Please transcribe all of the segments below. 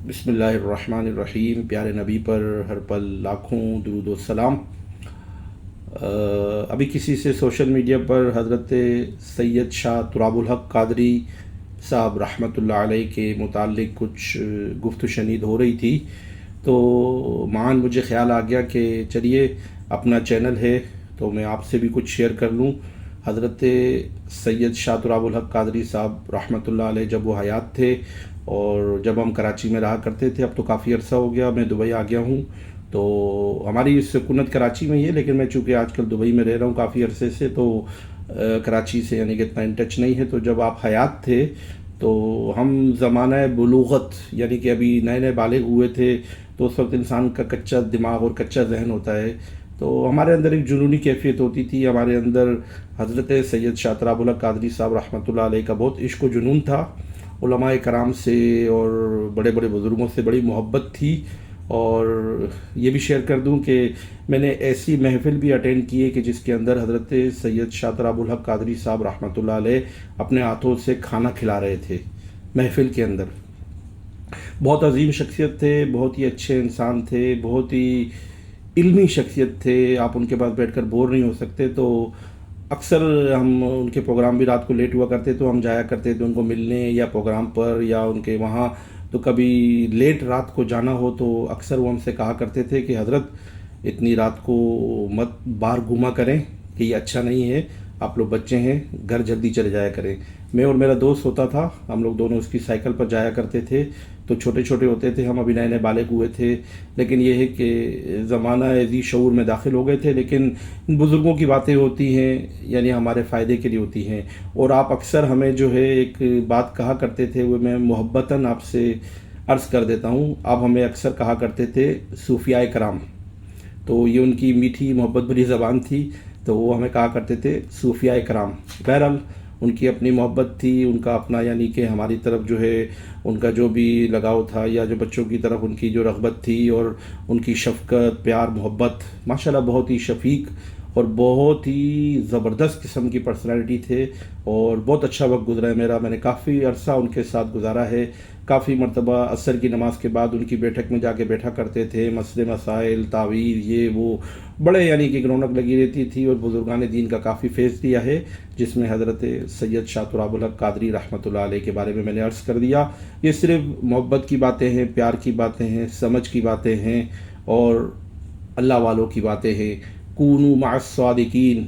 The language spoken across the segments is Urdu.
بسم اللہ الرحمن الرحیم۔ پیارے نبی پر ہر پل لاکھوں درود و سلام۔ ابھی کسی سے سوشل میڈیا پر حضرت سید شاہ تراب الحق قادری صاحب رحمۃ اللہ علیہ کے متعلق کچھ گفت و شنید ہو رہی تھی، تو معاً مجھے خیال آ گیا کہ چلیے اپنا چینل ہے تو میں آپ سے بھی کچھ شیئر کر لوں۔ حضرت سید شاہ تراب الحق قادری صاحب رحمۃ اللہ علیہ جب وہ حیات تھے اور جب ہم کراچی میں رہا کرتے تھے، اب تو کافی عرصہ ہو گیا، میں دبئی آ گیا ہوں، تو ہماری سکونت کراچی میں ہی ہے، لیکن میں چونکہ آج کل دبئی میں رہ رہا ہوں کافی عرصے سے، تو کراچی سے یعنی کہ اتنا ان ٹچ نہیں ہے۔ تو جب آپ حیات تھے تو ہم زمانہ بلوغت یعنی کہ ابھی نئے نئے بالغ ہوئے تھے، تو اس وقت انسان کا کچا دماغ اور کچا ذہن ہوتا ہے، تو ہمارے اندر ایک جنونی کیفیت ہوتی تھی۔ ہمارے اندر حضرت سید شاہ تراب الحق قادری صاحب رحمۃ اللہ علیہ کا بہت عشق و جنون تھا، علماء کرام سے اور بڑے بڑے بزرگوں سے بڑی محبت تھی۔ اور یہ بھی شیئر کر دوں کہ میں نے ایسی محفل بھی اٹینڈ کی ہے کہ جس کے اندر حضرت سید شاہ تراب الحق قادری صاحب رحمۃ اللہ علیہ اپنے ہاتھوں سے کھانا کھلا رہے تھے محفل کے اندر۔ بہت عظیم شخصیت تھے، بہت ہی اچھے انسان تھے، بہت ہی علمی شخصیت تھے، آپ ان کے پاس بیٹھ کر بور نہیں ہو سکتے۔ تو اکثر ہم ان کے پروگرام بھی رات کو لیٹ ہوا کرتے تو ہم جایا کرتے تھے ان کو ملنے یا پروگرام پر یا ان کے وہاں، تو کبھی لیٹ رات کو جانا ہو تو اکثر وہ ہم سے کہا کرتے تھے کہ حضرت اتنی رات کو مت باہر گھوما کریں کہ یہ اچھا نہیں ہے، آپ لوگ بچے ہیں، گھر جلدی چلے جایا کریں۔ میں اور میرا دوست ہوتا تھا، ہم لوگ دونوں اس کی سائیکل پر جایا کرتے تھے، تو چھوٹے چھوٹے ہوتے تھے ہم، ابھی نئے نئے بالغ ہوئے تھے، لیکن یہ ہے کہ زمانہ ذی شعور میں داخل ہو گئے تھے۔ لیکن بزرگوں کی باتیں ہوتی ہیں یعنی ہمارے فائدے کے لیے ہوتی ہیں، اور آپ اکثر ہمیں جو ہے ایک بات کہا کرتے تھے، وہ میں محبتاً آپ سے عرض کر دیتا ہوں۔ آپ ہمیں اکثر کہا کرتے تھے صوفیاء کرام، تو یہ ان کی میٹھی محبت بھری زبان تھی، تو وہ ہمیں کہا کرتے تھے صوفیاء کرام۔ بہرحال ان کی اپنی محبت تھی، ان کا اپنا یعنی کہ ہماری طرف جو ہے ان کا جو بھی لگاؤ تھا، یا جو بچوں کی طرف ان کی جو رغبت تھی اور ان کی شفقت، پیار، محبت، ماشاءاللہ بہت ہی شفیق اور بہت ہی زبردست قسم کی پرسنالٹی تھے، اور بہت اچھا وقت گزرا ہے میرا۔ میں نے کافی عرصہ ان کے ساتھ گزارا ہے، کافی مرتبہ عصر کی نماز کے بعد ان کی بیٹھک میں جا کے بیٹھا کرتے تھے، مسئلے مسائل، تعویذ، یہ وہ، بڑے یعنی کہ رونق لگی رہتی تھی، اور بزرگان دین کا کافی فیض دیا ہے، جس میں حضرت سید شاہ تراب الحق قادری رحمۃ اللہ علیہ کے بارے میں نے عرض کر دیا۔ یہ صرف محبت کی باتیں ہیں، پیار کی باتیں ہیں، سمجھ کی باتیں ہیں، اور اللہ والوں کی باتیں ہیں۔ کونوا مع الصادقین،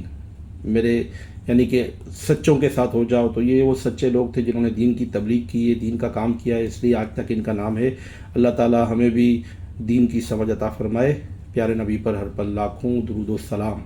میرے یعنی کہ سچوں کے ساتھ ہو جاؤ، تو یہ وہ سچے لوگ تھے جنہوں نے دین کی تبلیغ کی ہے، دین کا کام کیا ہے، اس لیے آج تک ان کا نام ہے۔ اللہ تعالی ہمیں بھی دین کی سمجھ عطا فرمائے۔ پیارے نبی پر ہر پل لاکھوں درود و سلام۔